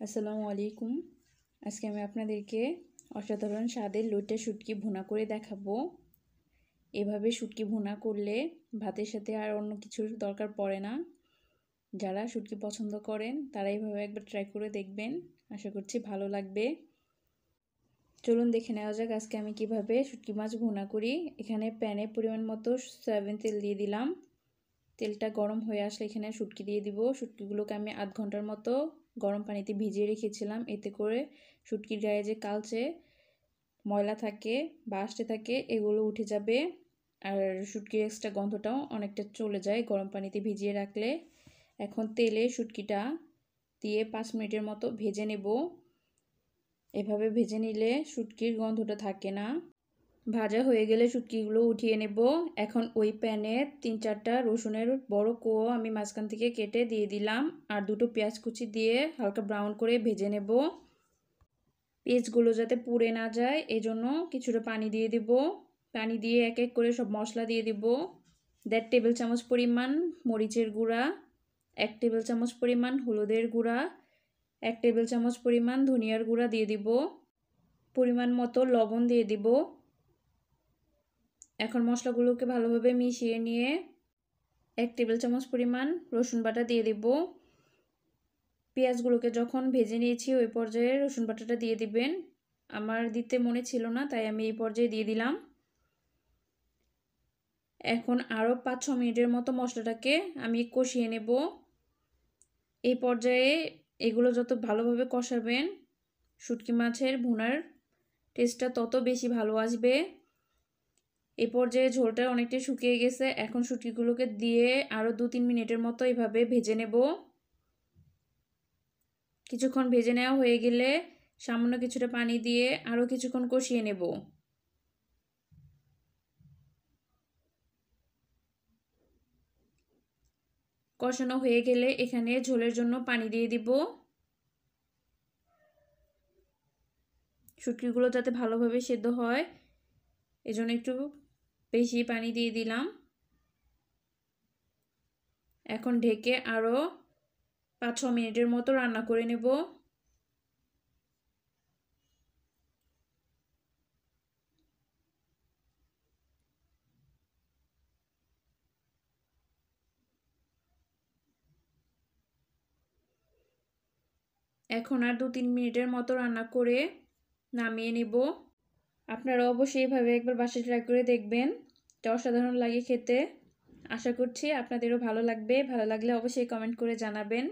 আসসালামু আলাইকুম। আজকে আমি আপনাদেরকে অসাধারণ স্বাদের লইট্টা শুটকি ভুনা করে দেখাবো। এভাবে শুটকি ভুনা করলে ভাতের সাথে আর অন্য কিছুর দরকার পড়ে না। যারা শুটকি পছন্দ করেন তারা এইভাবে একবার ট্রাই করে দেখবেন, আশা করছি ভালো লাগবে। চলুন দেখে নেওয়া যাক আজকে আমি কিভাবে শুটকি মাছ ভুনা করি। এখানে প্যানে পরিমাণ মতো সয়াবিন তেল দিয়ে দিলাম। তেলটা গরম হয়ে আসলে এখানে শুটকি দিয়ে দিব। শুটকিগুলোকে আমি আধ ঘন্টার মতো গরম পানিতে ভিজিয়ে রেখেছিলাম, এতে করে শুটকির গায়ে যে কালচে ময়লা থাকে বা আষ্টে থাকে এগুলো উঠে যাবে, আর শুটকির এক্সট্রা গন্ধটাও অনেকটা চলে যায় গরম পানিতে ভিজিয়ে রাখলে। এখন তেলে শুটকিটা দিয়ে 5 মিনিটের মতো ভেজে নেব। এভাবে ভেজে নিলে শুটকির গন্ধটা থাকে না। ভাজা হয়ে গেলে শুটকিগুলো উঠিয়ে নেব। এখন ওই প্যানে 3-4টা রসুনের বড় কোয়া আমি মাঝখান থেকে কেটে দিয়ে দিলাম, আর 2টো পেঁয়াজ কুচি দিয়ে হালকা ব্রাউন করে ভেজে নেব। পেঁয়াজগুলো যাতে পুড়ে না যায় এজন্য কিছুটা পানি দিয়ে দেব। পানি দিয়ে এক এক করে সব মশলা দিয়ে দেব। 1.5 টেবিল চামচ পরিমাণ মরিচের গুঁড়া, 1 টেবিল চামচ পরিমাণ হলুদের গুঁড়া, 1 টেবিল চামচ পরিমাণ ধনিয়ার গুঁড়া দিয়ে দিব, পরিমাণ মতো লবণ দিয়ে দিব। এখন মশলাগুলোকে ভালোভাবে মিশিয়ে নিয়ে 1 টেবিল চামচ পরিমাণ রসুন বাটা দিয়ে দিব। পেঁয়াজগুলোকে যখন ভেজে নিয়েছি ওই পর্যায়ে রসুন বাটাটা দিয়ে দিবেন। আমার দিতে মনে ছিল না তাই আমি এই পর্যায়ে দিয়ে দিলাম। এখন আরও 5-6 মিনিটের মতো মশলাটাকে আমি কষিয়ে নেব। এই পর্যায়ে এগুলো যত ভালোভাবে কষাবেন শুটকি মাছের ভুনার টেস্টটা তত বেশি ভালো আসবে। এই পর্যায়ে ঝোলটা অনেকটা শুকিয়ে গেছে। এখন শুটকিগুলোকে দিয়ে আরও 2-3 মিনিটের মতো এভাবে ভেজে নেব। কিছুক্ষণ ভেজে নেওয়া হয়ে গেলে সামান্য কিছুটা পানি দিয়ে আরও কিছুক্ষণ কষিয়ে নেব। কষানো হয়ে গেলে এখানে ঝোলের জন্য পানি দিয়ে দিব। শুটকিগুলো যাতে ভালোভাবে সেদ্ধ হয় এজন্য একটু বেশি পানি দিয়ে দিলাম। এখন ঢেকে আরও 5-6 মিনিটের মতো রান্না করে নেব। এখন আর 2-3 মিনিটের মতো রান্না করে নামিয়ে নেব। আপনারা অবশ্যই এভাবে একবার বাসায় ট্রাই করে দেখবেন, এটা অসাধারণ লাগে খেতে। আশা করছি আপনাদেরও ভালো লাগবে। ভালো লাগলে অবশ্যই কমেন্ট করে জানাবেন।